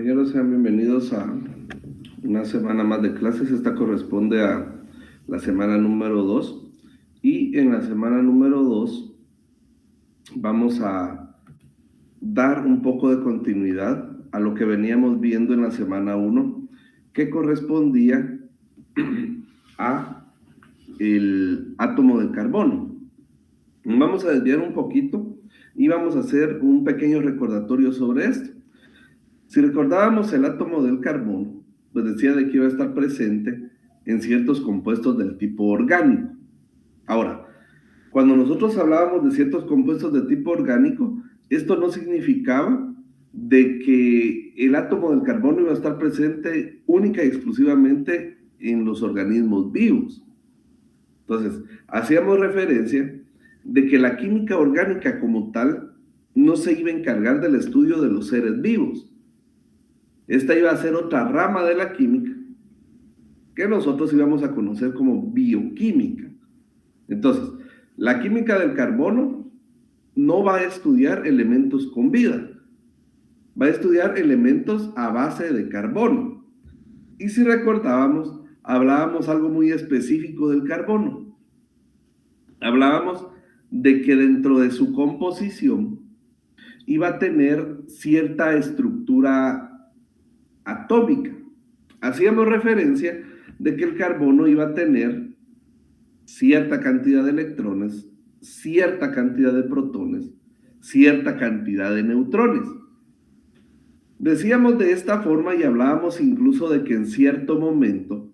Compañeros, sean bienvenidos a una semana más de clases. Esta corresponde a la semana número 2. Y en la semana número 2 vamos a dar un poco de continuidad a lo que veníamos viendo en la semana 1, que correspondía a el átomo de carbono. Vamos a desviar un poquito y vamos a hacer un pequeño recordatorio sobre esto. Si recordábamos el átomo del carbono, pues decía de que iba a estar presente en ciertos compuestos del tipo orgánico. Ahora, cuando nosotros hablábamos de ciertos compuestos de tipo orgánico, esto no significaba de que el átomo del carbono iba a estar presente única y exclusivamente en los organismos vivos. Entonces, hacíamos referencia de que la química orgánica como tal no se iba a encargar del estudio de los seres vivos. Esta iba a ser otra rama de la química que nosotros íbamos a conocer como bioquímica. Entonces, la química del carbono no va a estudiar elementos con vida, va a estudiar elementos a base de carbono. Y si recordábamos, hablábamos algo muy específico del carbono. Hablábamos de que dentro de su composición iba a tener cierta estructura atómica. Hacíamos referencia de que el carbono iba a tener cierta cantidad de electrones, cierta cantidad de protones, cierta cantidad de neutrones. Decíamos de esta forma y hablábamos incluso de que en cierto momento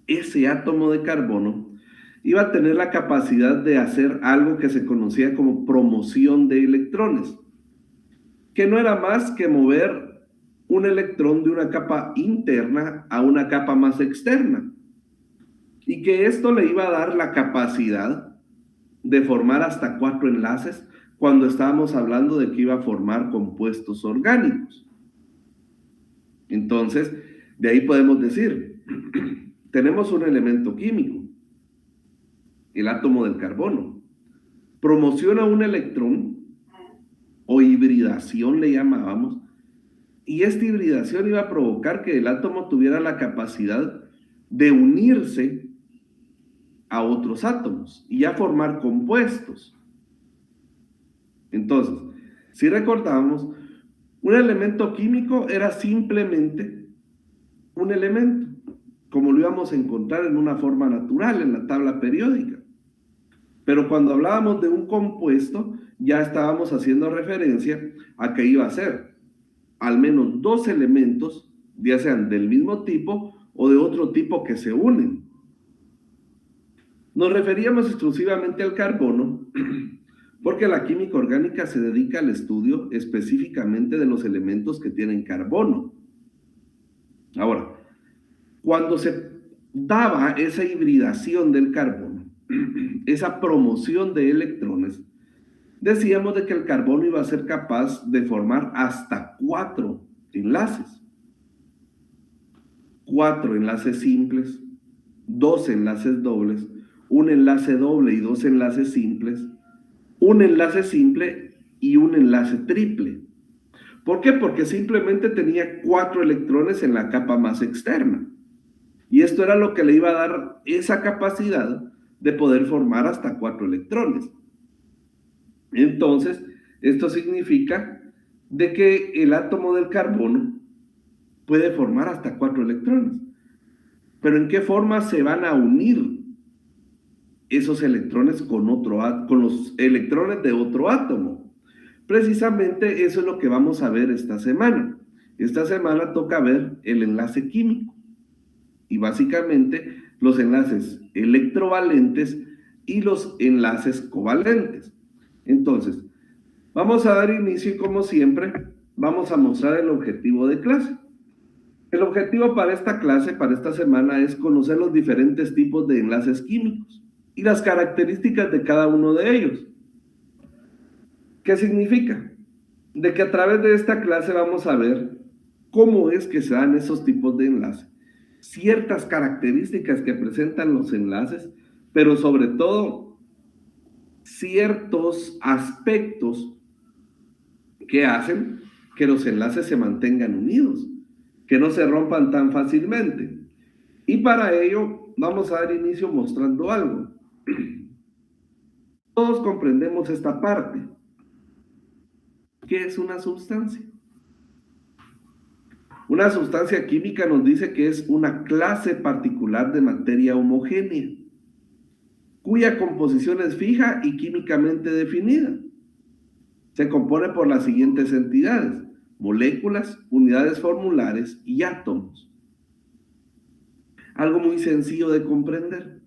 ese átomo de carbono iba a tener la capacidad de hacer algo que se conocía como promoción de electrones, que no era más que mover un electrón de una capa interna a una capa más externa, y que esto le iba a dar la capacidad de formar hasta 4 enlaces cuando estábamos hablando de que iba a formar compuestos orgánicos. Entonces, de ahí podemos decir, tenemos un elemento químico, el átomo del carbono, promociona un electrón, o hibridación le llamábamos, y esta hibridación iba a provocar que el átomo tuviera la capacidad de unirse a otros átomos y a formar compuestos. Entonces, si recordamos, un elemento químico era simplemente un elemento, como lo íbamos a encontrar en una forma natural en la tabla periódica. Pero cuando hablábamos de un compuesto, ya estábamos haciendo referencia a que iba a ser al menos 2 elementos, ya sean del mismo tipo o de otro tipo que se unen. Nos referíamos exclusivamente al carbono porque la química orgánica se dedica al estudio específicamente de los elementos que tienen carbono. Ahora, cuando se daba esa hibridación del carbono, esa promoción de electrones, decíamos de que el carbono iba a ser capaz de formar hasta 4 enlaces. 4 enlaces simples, 2 enlaces dobles, un enlace doble y 2 enlaces simples, un enlace simple y un enlace triple. ¿Por qué? Porque simplemente tenía 4 electrones en la capa más externa. Y esto era lo que le iba a dar esa capacidad de poder formar hasta 4 electrones. Entonces, esto significa de que el átomo del carbono puede formar hasta 4 electrones. Pero ¿en qué forma se van a unir esos electrones con los electrones de otro átomo? Precisamente eso es lo que vamos a ver esta semana. Esta semana toca ver el enlace químico y básicamente los enlaces electrovalentes y los enlaces covalentes. Entonces, vamos a dar inicio y como siempre, vamos a mostrar el objetivo de clase. El objetivo para esta clase, para esta semana, es conocer los diferentes tipos de enlaces químicos y las características de cada uno de ellos. ¿Qué significa? De que a través de esta clase vamos a ver cómo es que se dan esos tipos de enlaces, ciertas características que presentan los enlaces, pero sobre todo ciertos aspectos que hacen que los enlaces se mantengan unidos, que no se rompan tan fácilmente. Y para ello vamos a dar inicio mostrando algo. Todos comprendemos esta parte. ¿Qué es una sustancia? Una sustancia química nos dice que es una clase particular de materia homogénea, cuya composición es fija y químicamente definida. Se compone por las siguientes entidades: moléculas, unidades formulares y átomos. Algo muy sencillo de comprender.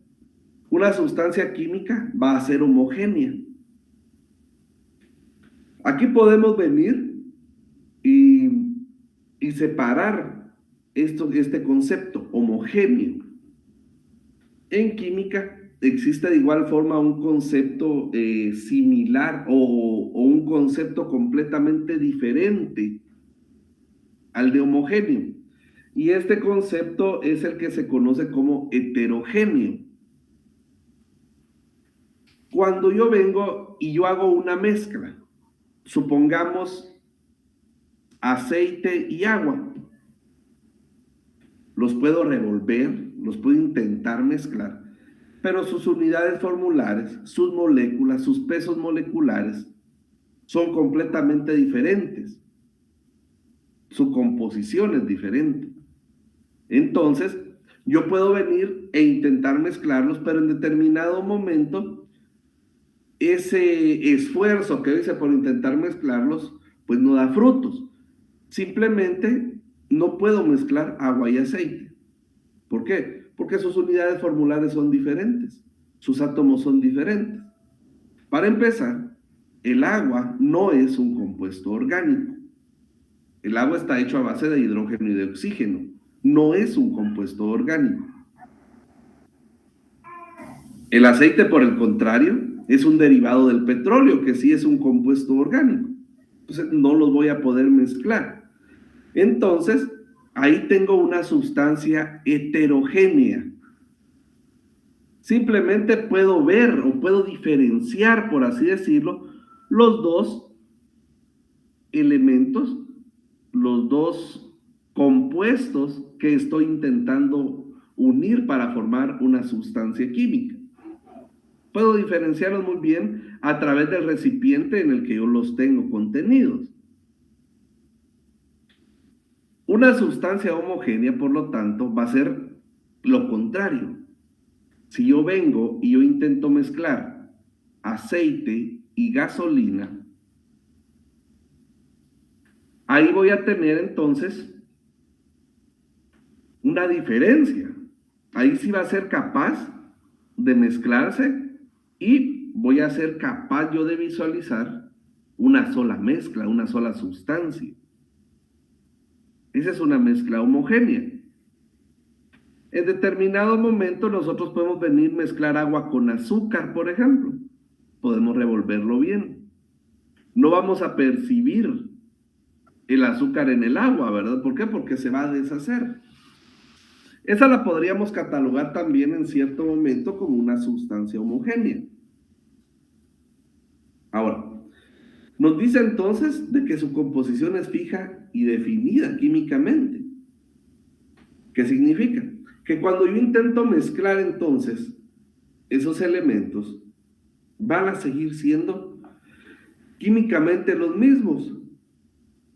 Una sustancia química va a ser homogénea. Aquí podemos venir y separar este concepto homogéneo. En química existe de igual forma un concepto similar o un concepto completamente diferente al de homogéneo. Y este concepto es el que se conoce como heterogéneo. Cuando yo vengo y yo hago una mezcla, supongamos aceite y agua, los puedo revolver, los puedo intentar mezclar, pero sus unidades formulares, sus moléculas, sus pesos moleculares son completamente diferentes. Su composición es diferente. Entonces, yo puedo venir e intentar mezclarlos, pero en determinado momento, ese esfuerzo que hice por intentar mezclarlos, pues no da frutos. Simplemente no puedo mezclar agua y aceite. ¿Por qué? Porque sus unidades formulares son diferentes, sus átomos son diferentes. Para empezar, el agua no es un compuesto orgánico. El agua está hecho a base de hidrógeno y de oxígeno. No es un compuesto orgánico. El aceite, por el contrario, es un derivado del petróleo, que sí es un compuesto orgánico. Entonces, no los voy a poder mezclar. Entonces, ahí tengo una sustancia heterogénea. Simplemente puedo ver o puedo diferenciar, por así decirlo, los dos elementos, los dos compuestos que estoy intentando unir para formar una sustancia química. Puedo diferenciarlos muy bien a través del recipiente en el que yo los tengo contenidos. Una sustancia homogénea, por lo tanto, va a ser lo contrario. Si yo vengo y yo intento mezclar aceite y gasolina, ahí voy a tener entonces una diferencia. Ahí sí va a ser capaz de mezclarse y voy a ser capaz yo de visualizar una sola mezcla, una sola sustancia. Esa es una mezcla homogénea. En determinado momento nosotros podemos venir a mezclar agua con azúcar, por ejemplo. Podemos revolverlo bien. No vamos a percibir el azúcar en el agua, ¿verdad? ¿Por qué? Porque se va a deshacer. Esa la podríamos catalogar también en cierto momento como una sustancia homogénea. Ahora, nos dice entonces de que su composición es fija y definida químicamente. ¿Qué significa? Que cuando yo intento mezclar entonces esos elementos, van a seguir siendo químicamente los mismos.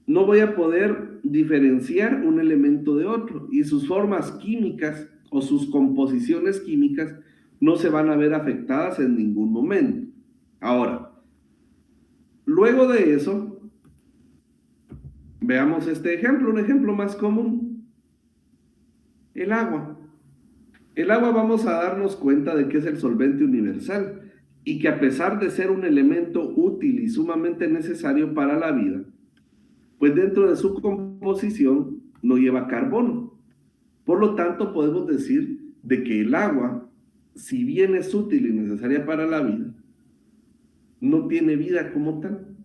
No voy a poder diferenciar un elemento de otro y sus formas químicas o sus composiciones químicas no se van a ver afectadas en ningún momento. Ahora, luego de eso, veamos este ejemplo, un ejemplo más común. El agua. El agua vamos a darnos cuenta de que es el solvente universal y que a pesar de ser un elemento útil y sumamente necesario para la vida, pues dentro de su composición no lleva carbono. Por lo tanto, podemos decir de que el agua, si bien es útil y necesaria para la vida, no tiene vida como tal.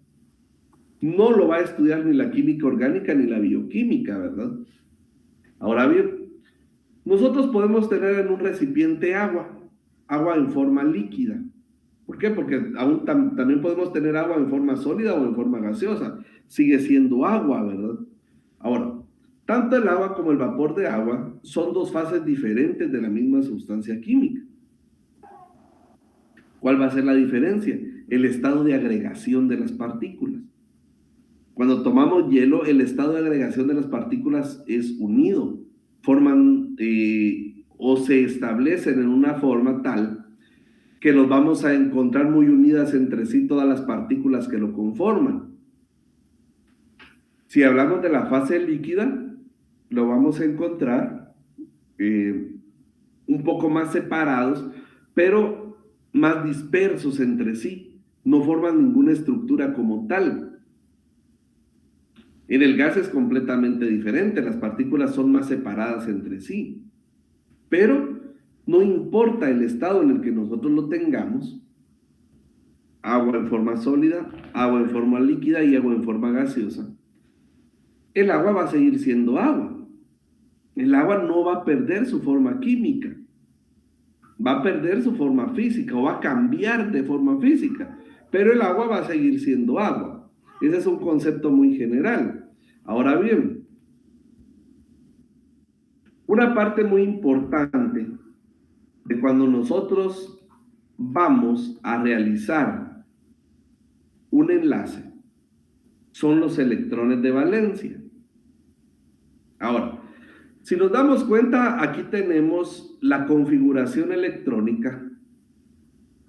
No lo va a estudiar ni la química orgánica ni la bioquímica, ¿verdad? Ahora bien, nosotros podemos tener en un recipiente agua en forma líquida. ¿Por qué? Porque aún también podemos tener agua en forma sólida o en forma gaseosa. Sigue siendo agua, ¿verdad? Ahora, tanto el agua como el vapor de agua son dos fases diferentes de la misma sustancia química. ¿Cuál va a ser la diferencia? El estado de agregación de las partículas. Cuando tomamos hielo, el estado de agregación de las partículas es unido, forman o se establecen en una forma tal que los vamos a encontrar muy unidas entre sí todas las partículas que lo conforman. Si hablamos de la fase líquida, lo vamos a encontrar un poco más separados, pero más dispersos entre sí. No forman ninguna estructura como tal. En el gas es completamente diferente, las partículas son más separadas entre sí. Pero no importa el estado en el que nosotros lo tengamos, agua en forma sólida, agua en forma líquida y agua en forma gaseosa, el agua va a seguir siendo agua. El agua no va a perder su forma química, va a perder su forma física o va a cambiar de forma física, pero el agua va a seguir siendo agua. Ese es un concepto muy general. Ahora bien, una parte muy importante de cuando nosotros vamos a realizar un enlace son los electrones de valencia. Ahora, si nos damos cuenta, aquí tenemos la configuración electrónica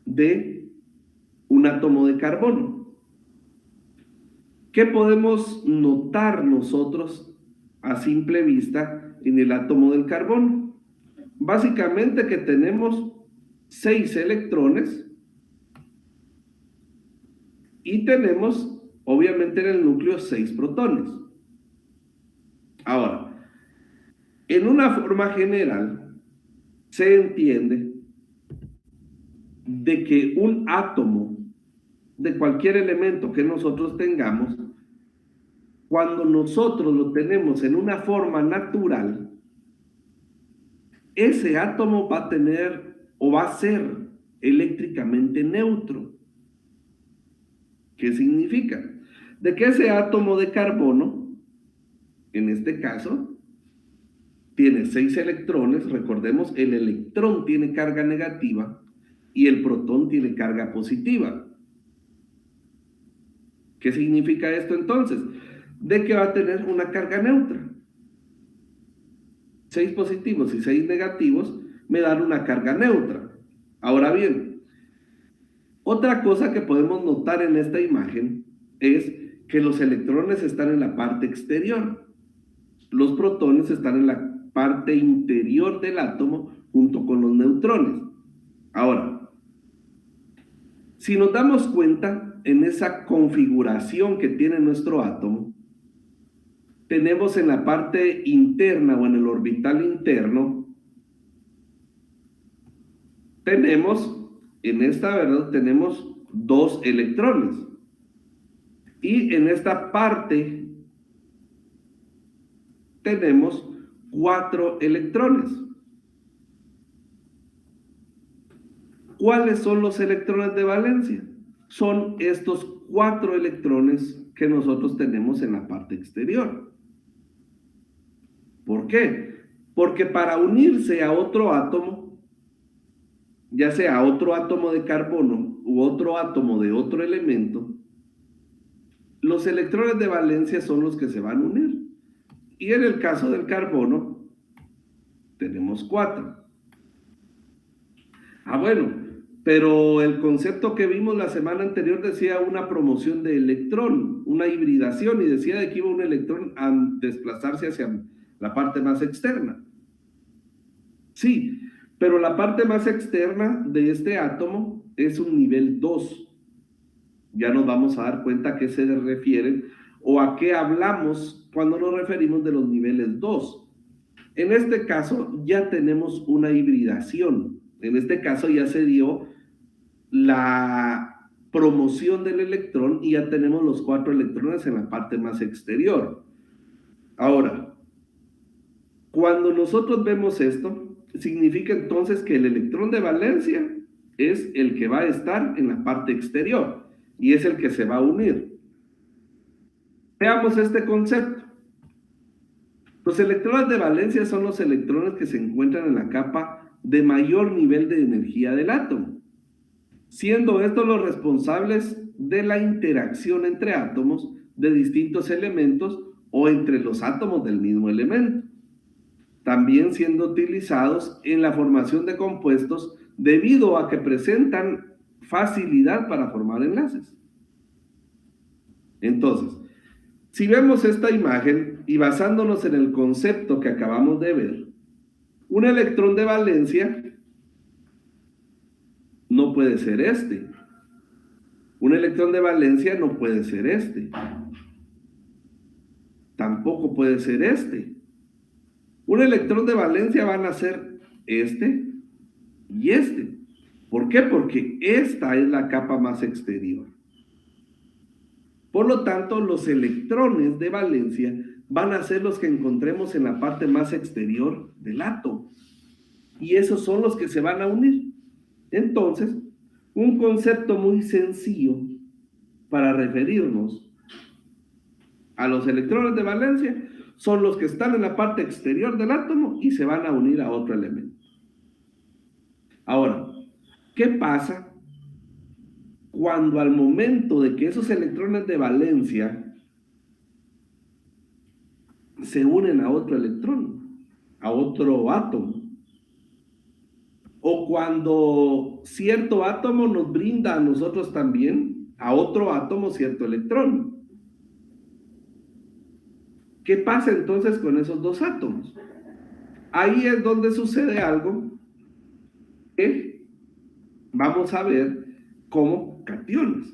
de un átomo de carbono. ¿Qué podemos notar nosotros a simple vista en el átomo del carbono? Básicamente que tenemos 6 electrones y tenemos, obviamente, en el núcleo 6 protones. Ahora, en una forma general, se entiende de que un átomo de cualquier elemento que nosotros tengamos, cuando nosotros lo tenemos en una forma natural, ese átomo va a tener o va a ser eléctricamente neutro. ¿Qué significa? De que ese átomo de carbono, en este caso, tiene 6 electrones. Recordemos, el electrón tiene carga negativa y el protón tiene carga positiva. ¿Qué significa esto entonces? De que va a tener una carga neutra. 6 positivos y 6 negativos me dan una carga neutra. Ahora bien, otra cosa que podemos notar en esta imagen es que los electrones están en la parte exterior. Los protones están en la parte interior del átomo junto con los neutrones. Ahora, si nos damos cuenta en esa configuración que tiene nuestro átomo, tenemos en la parte interna o en el orbital interno, tenemos, en esta, ¿verdad? Tenemos 2 electrones. Y en esta parte tenemos 4 electrones. ¿Cuáles son los electrones de valencia? Son estos 4 electrones que nosotros tenemos en la parte exterior. ¿Por qué? Porque para unirse a otro átomo, ya sea otro átomo de carbono u otro átomo de otro elemento, los electrones de valencia son los que se van a unir. Y en el caso del carbono, tenemos 4. Bueno, pero el concepto que vimos la semana anterior decía una promoción de electrón, una hibridación, y decía de que iba un electrón a desplazarse hacia la parte más externa. Sí, pero la parte más externa de este átomo es un nivel 2. Ya nos vamos a dar cuenta a qué se refieren o a qué hablamos cuando nos referimos de los niveles 2. En este caso ya tenemos una hibridación. En este caso ya se dio la promoción del electrón y ya tenemos los 4 electrones en la parte más exterior. Ahora, cuando nosotros vemos esto, significa entonces que el electrón de valencia es el que va a estar en la parte exterior y es el que se va a unir. Veamos este concepto. Los electrones de valencia son los electrones que se encuentran en la capa de mayor nivel de energía del átomo, siendo estos los responsables de la interacción entre átomos de distintos elementos o entre los átomos del mismo elemento, también siendo utilizados en la formación de compuestos debido a que presentan facilidad para formar enlaces. Entonces, si vemos esta imagen y basándonos en el concepto que acabamos de ver, un electrón de valencia no puede ser este. Un electrón de valencia no puede ser este. Tampoco puede ser este. Un electrón de valencia van a ser este y este. ¿Por qué? Porque esta es la capa más exterior. Por lo tanto, los electrones de valencia van a ser los que encontremos en la parte más exterior del átomo. Y esos son los que se van a unir. Entonces, un concepto muy sencillo para referirnos a los electrones de valencia son los que están en la parte exterior del átomo y se van a unir a otro elemento. Ahora, ¿qué pasa cuando al momento de que esos electrones de valencia se unen a otro electrón, a otro átomo? O cuando cierto átomo nos brinda a nosotros también, a otro átomo, cierto electrón. ¿Qué pasa entonces con esos dos átomos? Ahí es donde sucede algo que vamos a ver como cationes.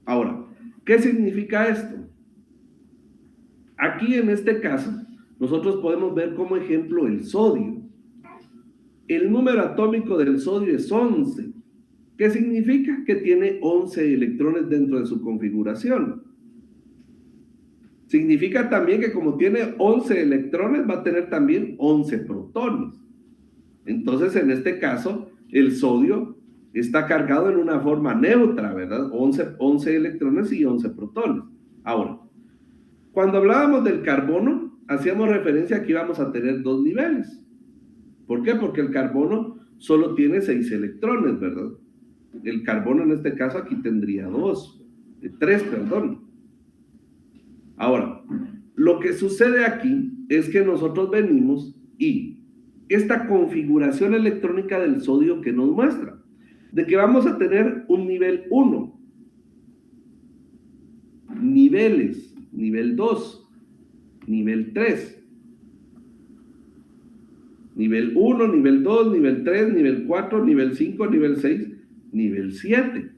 Ahora, ¿qué significa esto? Aquí en este caso, nosotros podemos ver como ejemplo el sodio. El número atómico del sodio es 11. ¿Qué significa? Que tiene 11 electrones dentro de su configuración. Significa también que como tiene 11 electrones, va a tener también 11 protones. Entonces, en este caso, el sodio está cargado en una forma neutra, ¿verdad? 11 electrones y 11 protones. Ahora, cuando hablábamos del carbono, hacíamos referencia a que íbamos a tener dos niveles. ¿Por qué? Porque el carbono solo tiene 6 electrones, ¿verdad? El carbono en este caso aquí tendría 3, perdón. Ahora, lo que sucede aquí es que nosotros venimos y esta configuración electrónica del sodio que nos muestra, de que vamos a tener un nivel 1, niveles, nivel 2, nivel 3, nivel 1, nivel 2, nivel 3, nivel 4, nivel 5, nivel 6, nivel 7.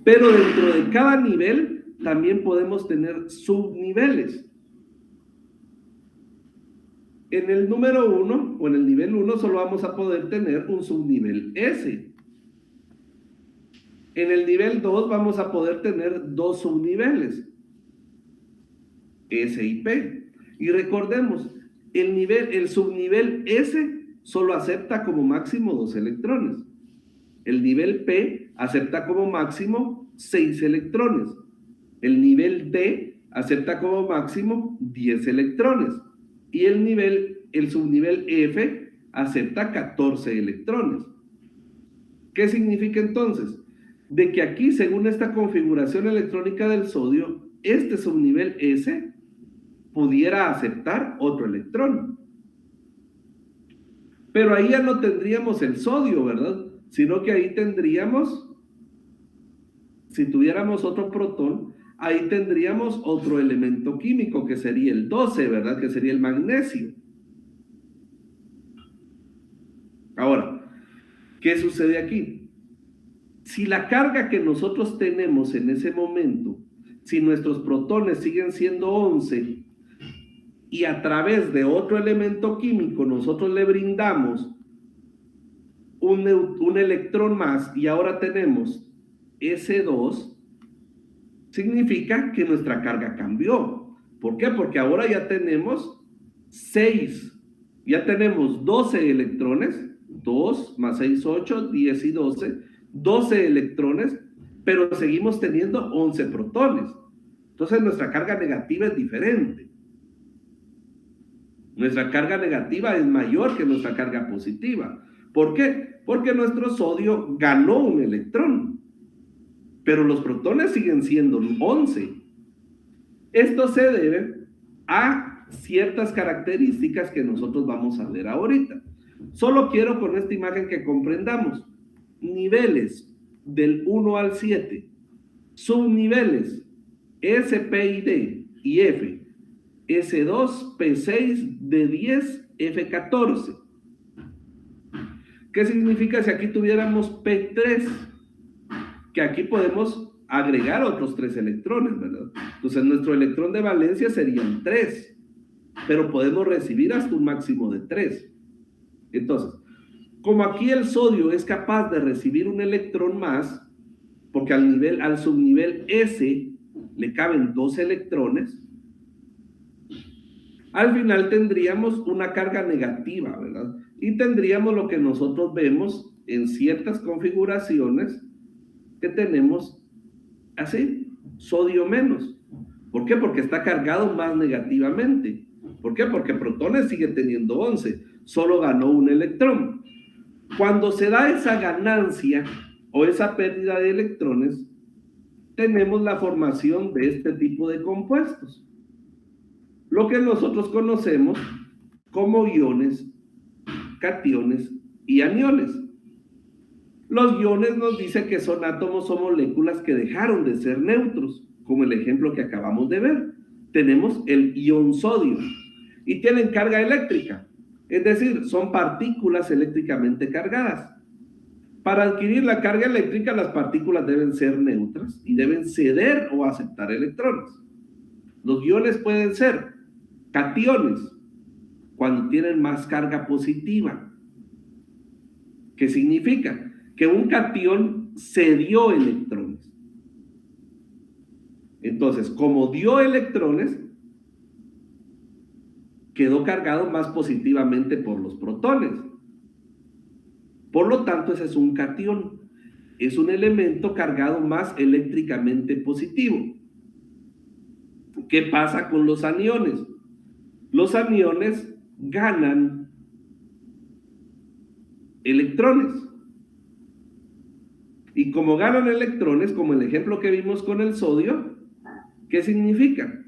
Pero dentro de cada nivel también podemos tener subniveles. En el número 1 o en el nivel 1 solo vamos a poder tener un subnivel S. En el nivel 2 vamos a poder tener dos subniveles, S y P. Y recordemos, el subnivel S solo acepta como máximo 2 electrones. El nivel P acepta como máximo 6 electrones. El nivel D acepta como máximo 10 electrones. Y el subnivel F acepta 14 electrones. ¿Qué significa entonces? De que aquí, según esta configuración electrónica del sodio, este subnivel S pudiera aceptar otro electrón. Pero ahí ya no tendríamos el sodio, ¿verdad? Sino que ahí tendríamos, si tuviéramos otro protón, ahí tendríamos otro elemento químico que sería el 12, ¿verdad? Que sería el magnesio. Ahora, ¿qué sucede aquí? Si la carga que nosotros tenemos en ese momento, si nuestros protones siguen siendo 11 y a través de otro elemento químico nosotros le brindamos un electrón más y ahora tenemos S2, significa que nuestra carga cambió. ¿Por qué? Porque ahora ya tenemos 6, ya tenemos 12 electrones 2 más 6, 8, 10 y 12, 12 electrones, pero seguimos teniendo 11 protones. Entonces nuestra carga negativa es diferente. Nuestra carga negativa es mayor que nuestra carga positiva. ¿Por qué? Porque nuestro sodio ganó un electrón, pero los protones siguen siendo 11. Esto se debe a ciertas características que nosotros vamos a ver ahorita. Solo quiero con esta imagen que comprendamos niveles del 1 al 7, subniveles S, P y D y F, S2, P6, D10, F14. ¿Qué significa si aquí tuviéramos P3? Que aquí podemos agregar otros 3 electrones, ¿verdad? Entonces nuestro electrón de valencia serían 3, pero podemos recibir hasta un máximo de 3. Entonces, como aquí el sodio es capaz de recibir un electrón más, porque al subnivel S le caben 2 electrones, al final tendríamos una carga negativa, ¿verdad? Y tendríamos lo que nosotros vemos en ciertas configuraciones que tenemos así, sodio menos. ¿Por qué? Porque está cargado más negativamente. ¿Por qué? Porque protones sigue teniendo 11, solo ganó un electrón. Cuando se da esa ganancia o esa pérdida de electrones, tenemos la formación de este tipo de compuestos, lo que nosotros conocemos como iones, cationes y aniones. Los iones nos dicen que son átomos o moléculas que dejaron de ser neutros, como el ejemplo que acabamos de ver. Tenemos el ion sodio y tienen carga eléctrica, es decir, son partículas eléctricamente cargadas. Para adquirir la carga eléctrica, las partículas deben ser neutras y deben ceder o aceptar electrones. Los iones pueden ser cationes cuando tienen más carga positiva. ¿Qué significa? Que un catión cedió electrones. Entonces, como dio electrones, quedó cargado más positivamente por los protones. Por lo tanto, ese es un catión. Es un elemento cargado más eléctricamente positivo. ¿Qué pasa con los aniones? Los aniones ganan electrones. Y como ganan electrones, como el ejemplo que vimos con el sodio, ¿qué significa?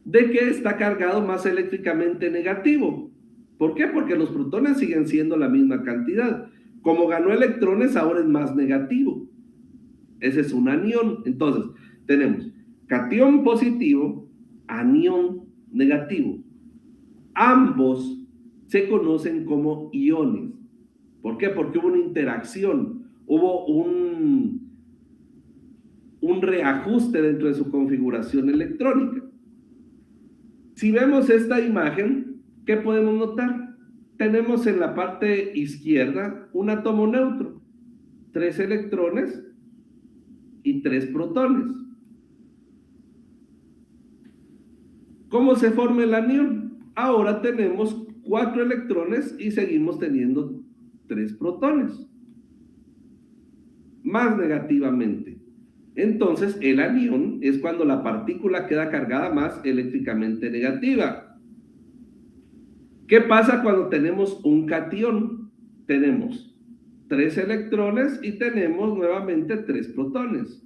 De que está cargado más eléctricamente negativo. ¿Por qué? Porque los protones siguen siendo la misma cantidad. Como ganó electrones, ahora es más negativo. Ese es un anión. Entonces, tenemos catión positivo, anión negativo. Ambos se conocen como iones. ¿Por qué? Porque hubo una interacción, hubo un reajuste dentro de su configuración electrónica. Si vemos esta imagen, ¿qué podemos notar? Tenemos en la parte izquierda un átomo neutro, 3 electrones y 3 protones. ¿Cómo se forma el anión? Ahora tenemos 4 electrones y seguimos teniendo 3 protones, más negativamente. Entonces, el anión es cuando la partícula queda cargada más eléctricamente negativa. ¿Qué pasa cuando tenemos un catión? Tenemos 3 electrones y tenemos nuevamente 3 protones.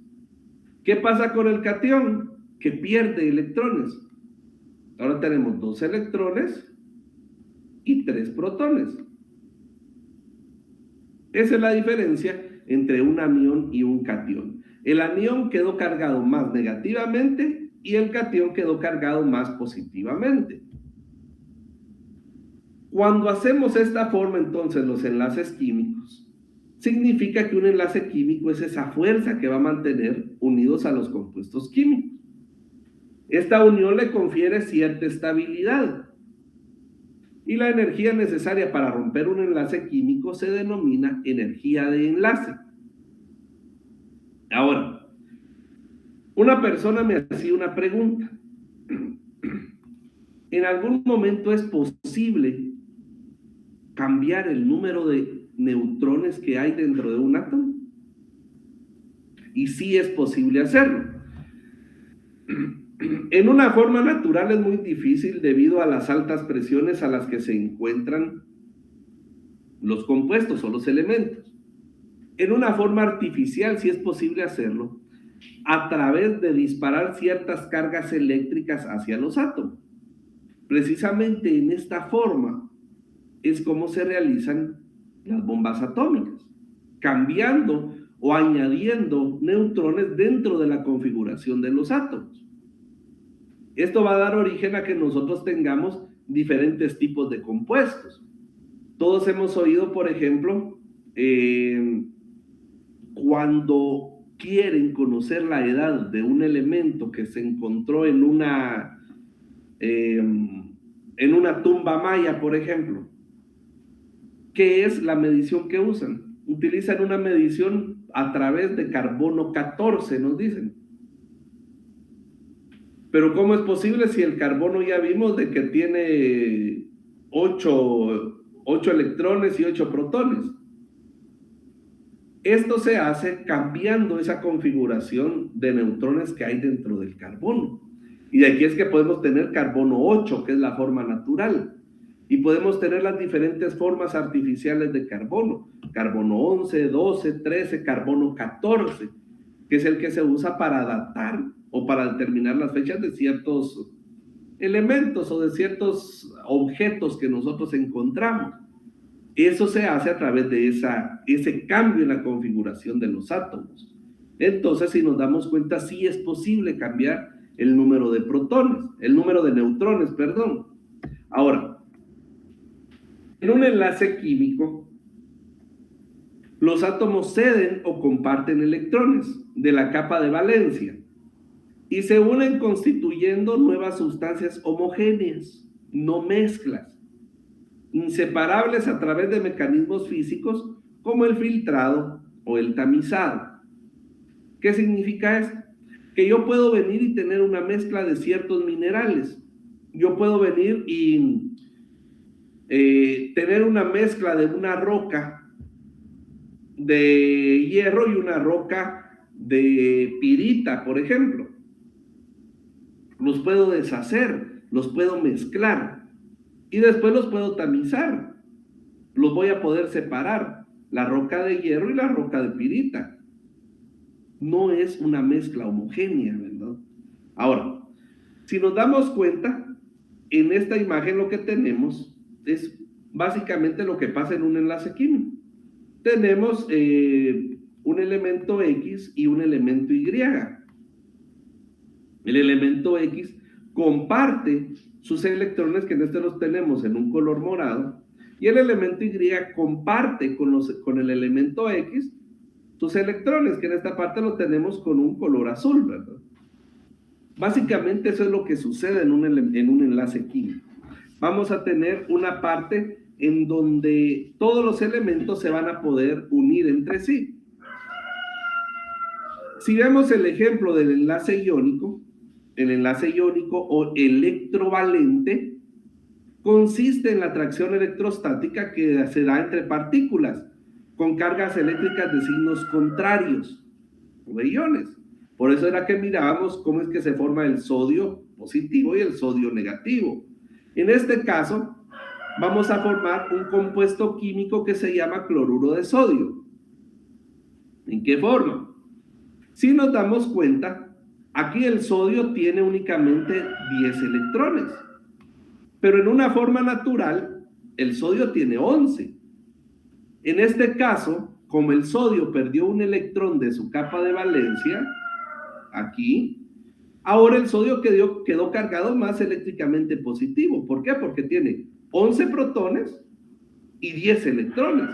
¿Qué pasa con el catión? Que pierde electrones. Ahora tenemos 2 electrones y 3 protones. Esa es la diferencia entre un anión y un catión. El anión quedó cargado más negativamente y el catión quedó cargado más positivamente. Cuando hacemos esta forma, entonces, los enlaces químicos, significa que un enlace químico es esa fuerza que va a mantener unidos a los compuestos químicos. Esta unión le confiere cierta estabilidad. Y la energía necesaria para romper un enlace químico se denomina energía de enlace. Ahora, una persona me hacía una pregunta. ¿En algún momento es posible cambiar el número de neutrones que hay dentro de un átomo? Y sí es posible hacerlo. En una forma natural es muy difícil debido a las altas presiones a las que se encuentran los compuestos o los elementos. En una forma artificial sí es posible hacerlo a través de disparar ciertas cargas eléctricas hacia los átomos. Precisamente en esta forma es como se realizan las bombas atómicas, cambiando o añadiendo neutrones dentro de la configuración de los átomos. Esto va a dar origen a que nosotros tengamos diferentes tipos de compuestos. Todos hemos oído, por ejemplo, cuando quieren conocer la edad de un elemento que se encontró en una tumba maya, por ejemplo, ¿qué es la medición que usan? Utilizan una medición a través de carbono 14, nos dicen. Pero ¿cómo es posible si el carbono ya vimos de que tiene 8 electrones y 8 protones? Esto se hace cambiando esa configuración de neutrones que hay dentro del carbono. Y de aquí es que podemos tener carbono 8, que es la forma natural. Y podemos tener las diferentes formas artificiales de carbono. Carbono 11, 12, 13, carbono 14, que es el que se usa para datar o para determinar las fechas de ciertos elementos o de ciertos objetos que nosotros encontramos. Eso se hace a través de ese cambio en la configuración de los átomos. Entonces, si nos damos cuenta, sí es posible cambiar el número de protones, el número de neutrones, perdón. Ahora, en un enlace químico, los átomos ceden o comparten electrones de la capa de valencia y se unen constituyendo nuevas sustancias homogéneas, no mezclas, inseparables a través de mecanismos físicos como el filtrado o el tamizado. ¿Qué significa esto? Que yo puedo venir y tener una mezcla de ciertos minerales. Yo puedo venir y tener una mezcla de una roca de hierro y una roca de pirita, por ejemplo. Los puedo deshacer, los puedo mezclar y después los puedo tamizar. Los voy a poder separar, la roca de hierro y la roca de pirita. No es una mezcla homogénea, ¿verdad? Ahora, si nos damos cuenta, en esta imagen lo que tenemos es básicamente lo que pasa en un enlace químico. Tenemos un elemento X y un elemento Y. El elemento X comparte sus electrones, que en este los tenemos en un color morado, y el elemento Y comparte con el elemento X sus electrones, que en esta parte los tenemos con un color azul, ¿verdad? Básicamente eso es lo que sucede en un enlace químico. Vamos a tener una parte en donde todos los elementos se van a poder unir entre sí. Si vemos el ejemplo del enlace iónico, el enlace iónico o electrovalente consiste en la atracción electrostática que se da entre partículas con cargas eléctricas de signos contrarios o de iones. Por eso era que mirábamos cómo es que se forma el sodio positivo y el sodio negativo. En este caso, vamos a formar un compuesto químico que se llama cloruro de sodio. ¿En qué forma? Si nos damos cuenta, aquí el sodio tiene únicamente 10 electrones, pero en una forma natural, el sodio tiene 11. En este caso, como el sodio perdió un electrón de su capa de valencia, aquí, ahora el sodio quedó cargado más eléctricamente positivo. ¿Por qué? Porque tiene 11 protones y 10 electrones.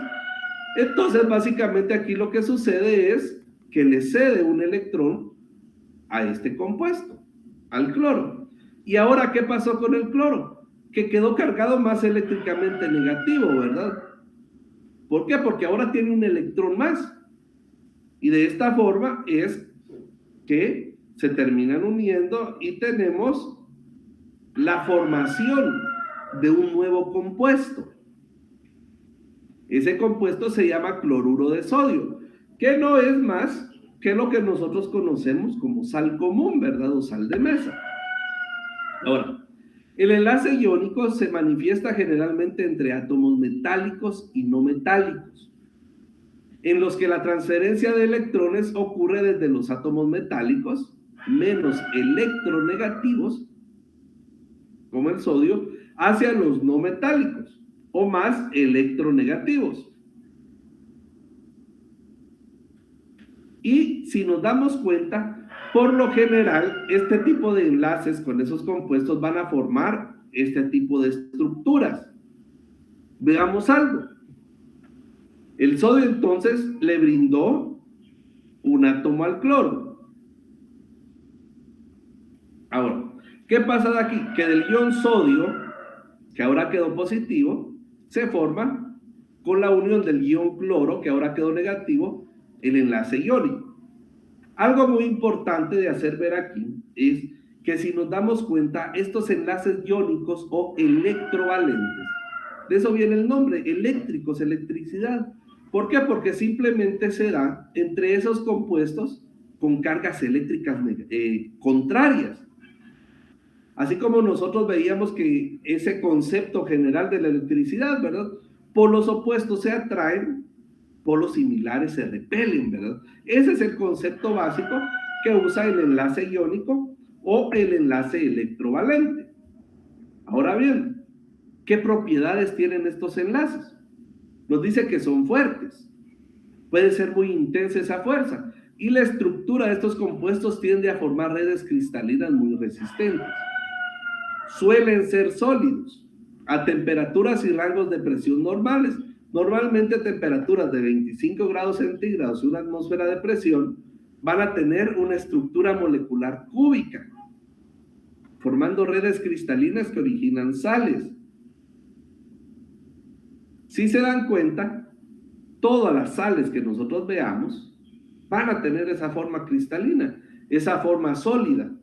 Entonces, básicamente aquí lo que sucede es que le cede un electrón a este compuesto, al cloro. ¿Y ahora qué pasó con el cloro? Que quedó cargado más eléctricamente negativo, ¿verdad? ¿Por qué? Porque ahora tiene un electrón más. Y de esta forma es que se terminan uniendo y tenemos la formación de un nuevo compuesto. Ese compuesto se llama cloruro de sodio, que no es más que lo que nosotros conocemos como sal común, ¿verdad? O sal de mesa. Ahora, el enlace iónico se manifiesta generalmente entre átomos metálicos y no metálicos, en los que la transferencia de electrones ocurre desde los átomos metálicos, menos electronegativos, como el sodio, hacia los no metálicos, o más electronegativos. Y si nos damos cuenta, por lo general, este tipo de enlaces con esos compuestos van a formar este tipo de estructuras. Veamos algo. El sodio entonces le brindó un átomo al cloro. Ahora, ¿qué pasa de aquí? Que del ion sodio, que ahora quedó positivo, se forma con la unión del ion cloro, que ahora quedó negativo, el enlace iónico. Algo muy importante de hacer ver aquí es que si nos damos cuenta, estos enlaces iónicos o electrovalentes, de eso viene el nombre, eléctricos, electricidad. ¿Por qué? Porque simplemente se da entre esos compuestos con cargas eléctricas contrarias. Así como nosotros veíamos que ese concepto general de la electricidad, ¿verdad? Polos opuestos se atraen, polos similares se repelen, ¿verdad? Ese es el concepto básico que usa el enlace iónico o el enlace electrovalente. Ahora bien, ¿qué propiedades tienen estos enlaces? Nos dice que son fuertes. Puede ser muy intensa esa fuerza. Y la estructura de estos compuestos tiende a formar redes cristalinas muy resistentes. Suelen ser sólidos a temperaturas y rangos de presión normales. Normalmente temperaturas de 25 grados centígrados y una atmósfera de presión van a tener una estructura molecular cúbica, formando redes cristalinas que originan sales. Si se dan cuenta, todas las sales que nosotros veamos van a tener esa forma cristalina, esa forma sólida.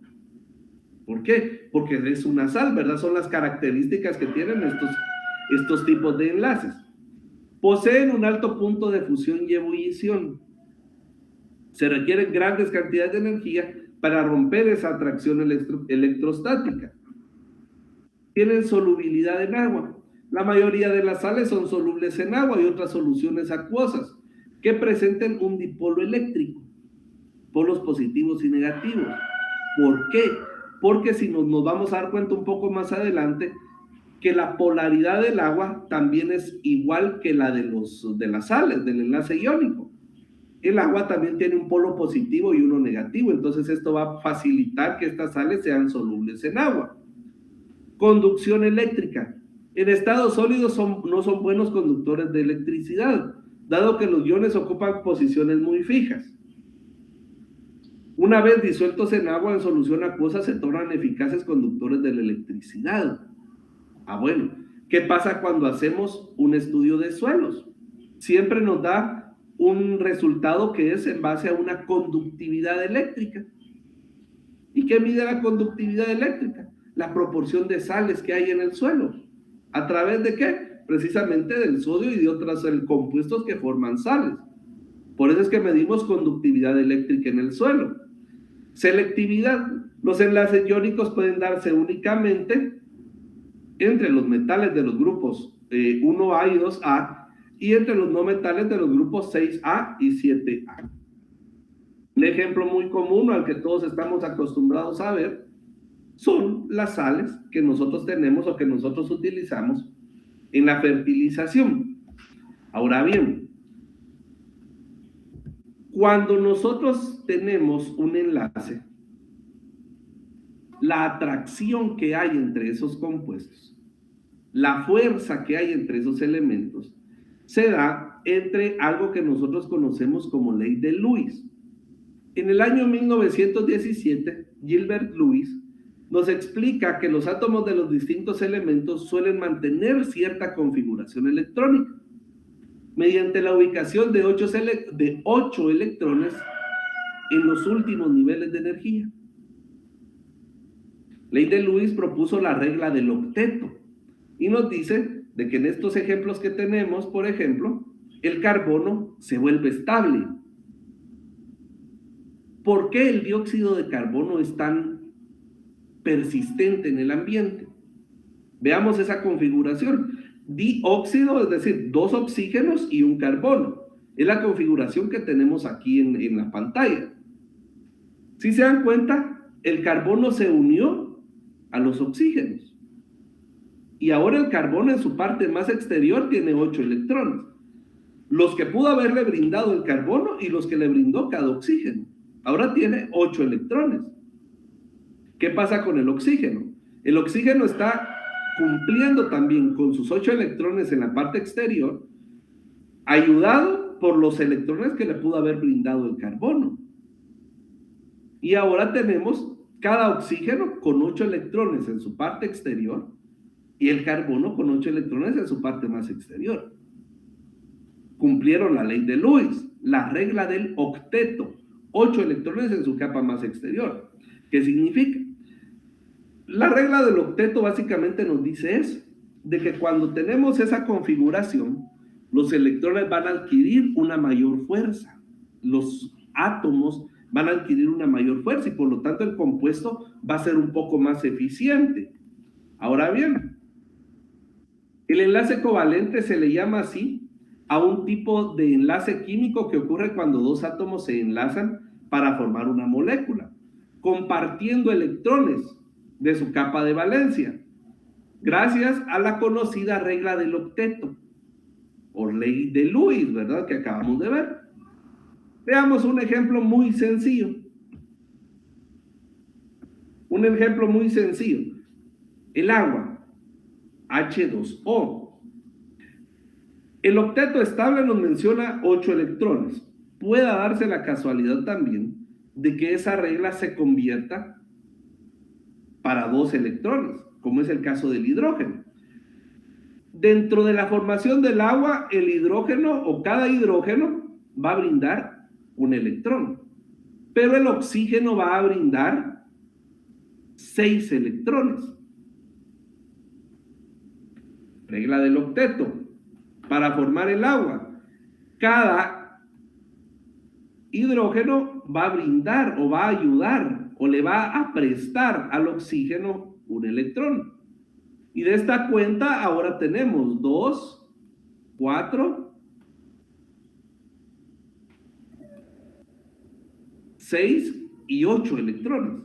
¿Por qué? Porque es una sal, ¿verdad? Son las características que tienen estos tipos de enlaces. Poseen un alto punto de fusión y ebullición. Se requieren grandes cantidades de energía para romper esa atracción electrostática. Tienen solubilidad en agua. La mayoría de las sales son solubles en agua y otras soluciones acuosas que presenten un dipolo eléctrico, polos positivos y negativos. ¿Por qué? Porque si nos vamos a dar cuenta un poco más adelante, que la polaridad del agua también es igual que la de las sales, del enlace iónico. El agua también tiene un polo positivo y uno negativo, entonces esto va a facilitar que estas sales sean solubles en agua. Conducción eléctrica. En estado sólido no son buenos conductores de electricidad, dado que los iones ocupan posiciones muy fijas. Una vez disueltos en agua en solución acuosa, se tornan eficaces conductores de la electricidad. Bueno, ¿qué pasa cuando hacemos un estudio de suelos? Siempre nos da un resultado que es en base a una conductividad eléctrica. ¿Y qué mide la conductividad eléctrica? La proporción de sales que hay en el suelo. ¿A través de qué? Precisamente del sodio y de otros compuestos que forman sales. Por eso es que medimos conductividad eléctrica en el suelo. Selectividad. Los enlaces iónicos pueden darse únicamente entre los metales de los grupos 1A y 2A y entre los no metales de los grupos 6A y 7A. Un ejemplo muy común al que todos estamos acostumbrados a ver son las sales que nosotros tenemos o que nosotros utilizamos en la fertilización. Ahora bien, cuando nosotros tenemos un enlace, la atracción que hay entre esos compuestos, la fuerza que hay entre esos elementos, se da entre algo que nosotros conocemos como ley de Lewis. En el año 1917, Gilbert Lewis nos explica que los átomos de los distintos elementos suelen mantener cierta configuración electrónica mediante la ubicación de 8 electrones en los últimos niveles de energía. Ley de Lewis propuso la regla del octeto y nos dice, de que en estos ejemplos que tenemos, por ejemplo, el carbono se vuelve estable. ¿Por qué el dióxido de carbono es tan persistente en el ambiente? Veamos esa configuración. Dióxido, es decir, 2 oxígenos y un carbono. Es la configuración que tenemos aquí en la pantalla. Si se dan cuenta, el carbono se unió a los oxígenos. Y ahora el carbono en su parte más exterior tiene 8 electrones. Los que pudo haberle brindado el carbono y los que le brindó cada oxígeno. Ahora tiene 8 electrones. ¿Qué pasa con el oxígeno? El oxígeno está cumpliendo también con sus 8 electrones en la parte exterior, ayudado por los electrones que le pudo haber brindado el carbono. Y ahora tenemos cada oxígeno con 8 electrones en su parte exterior y el carbono con 8 electrones en su parte más exterior. Cumplieron la ley de Lewis, la regla del octeto, 8 electrones en su capa más exterior. ¿Qué significa? La regla del octeto básicamente nos dice eso, de que cuando tenemos esa configuración, los electrones van a adquirir una mayor fuerza, los átomos van a adquirir una mayor fuerza y por lo tanto el compuesto va a ser un poco más eficiente. Ahora bien, el enlace covalente se le llama así a un tipo de enlace químico que ocurre cuando 2 átomos se enlazan para formar una molécula, compartiendo electrones de su capa de valencia, gracias a la conocida regla del octeto, o ley de Lewis, ¿verdad? Que acabamos de ver. Veamos un ejemplo muy sencillo. Un ejemplo muy sencillo. El agua, H2O. El octeto estable nos menciona 8 electrones. Puede darse la casualidad también de que esa regla se convierta para 2 electrones, como es el caso del hidrógeno. Dentro de la formación del agua, el hidrógeno o cada hidrógeno va a brindar un electrón, pero el oxígeno va a brindar 6 electrones. Regla del octeto. Para formar el agua, cada hidrógeno va a brindar o va a ayudar o le va a prestar al oxígeno un electrón. Y de esta cuenta ahora tenemos 2, 4, 6 y 8 electrones.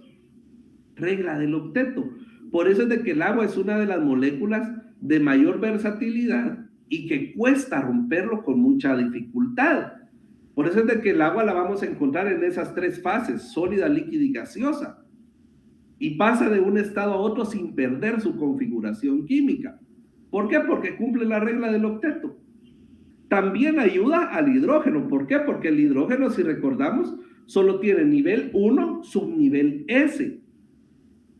Regla del octeto. Por eso es de que el agua es una de las moléculas de mayor versatilidad y que cuesta romperlo con mucha dificultad. Por eso es de que el agua la vamos a encontrar en esas 3 fases, sólida, líquida y gaseosa. Y pasa de un estado a otro sin perder su configuración química. ¿Por qué? Porque cumple la regla del octeto. También ayuda al hidrógeno. ¿Por qué? Porque el hidrógeno, si recordamos, solo tiene nivel 1, subnivel S.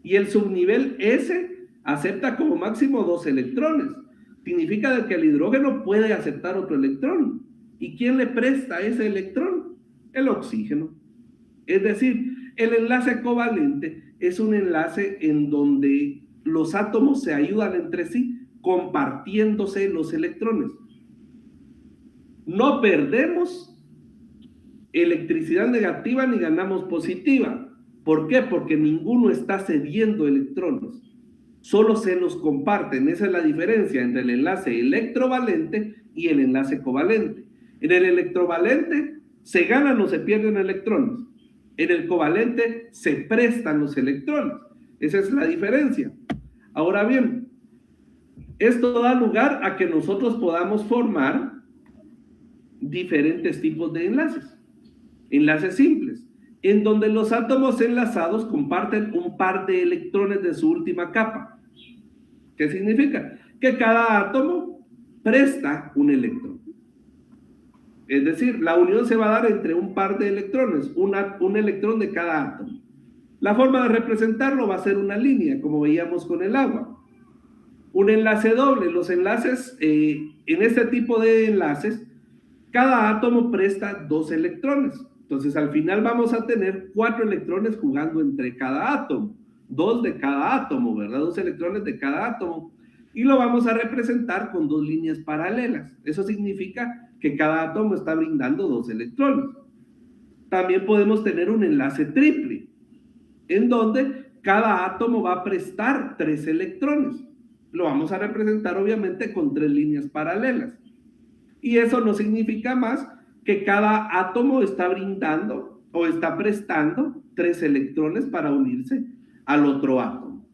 Y el subnivel S acepta como máximo 2 electrones. Significa de que el hidrógeno puede aceptar otro electrón. ¿Y quién le presta ese electrón? El oxígeno. Es decir, el enlace covalente es un enlace en donde los átomos se ayudan entre sí, compartiéndose los electrones. No perdemos electricidad negativa ni ganamos positiva. ¿Por qué? Porque ninguno está cediendo electrones. Solo se los comparten. Esa es la diferencia entre el enlace electrovalente y el enlace covalente. En el electrovalente se ganan o se pierden electrones. En el covalente se prestan los electrones. Esa es la diferencia. Ahora bien, esto da lugar a que nosotros podamos formar diferentes tipos de enlaces. Enlaces simples, en donde los átomos enlazados comparten un par de electrones de su última capa. ¿Qué significa? Que cada átomo presta un electrón. Es decir, la unión se va a dar entre un par de electrones, un electrón de cada átomo. La forma de representarlo va a ser una línea, como veíamos con el agua. Un enlace doble. Los enlaces, en este tipo de enlaces, cada átomo presta 2 electrones. Entonces, al final vamos a tener 4 electrones jugando entre cada átomo. 2 de cada átomo, ¿verdad? 2 electrones de cada átomo. Y lo vamos a representar con dos líneas paralelas. Eso significa que cada átomo está brindando dos electrones. También podemos tener un enlace triple, en donde cada átomo va a prestar 3 electrones. Lo vamos a representar obviamente con 3 líneas paralelas. Y eso no significa más que cada átomo está brindando o está prestando 3 electrones para unirse al otro átomo.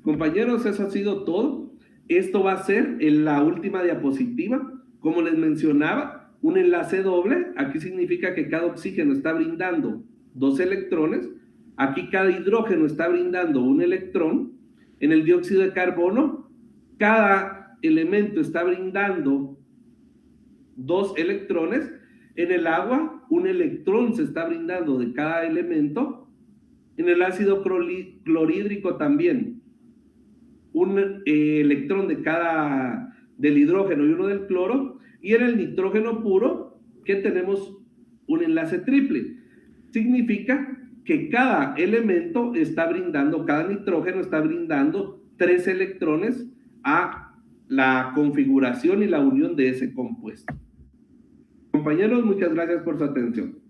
Compañeros, eso ha sido todo. Esto va a ser en la última diapositiva. Como les mencionaba, un enlace doble, aquí significa que cada oxígeno está brindando 2 electrones. Aquí cada hidrógeno está brindando un electrón. En el dióxido de carbono, cada elemento está brindando 2 electrones. En el agua, un electrón se está brindando de cada elemento. En el ácido clorhídrico también, un electrón de cada del hidrógeno y uno del cloro. Y en el nitrógeno puro, que tenemos un enlace triple. Significa que cada elemento está brindando, cada nitrógeno está brindando 3 electrones a la configuración y la unión de ese compuesto. Compañeros, muchas gracias por su atención.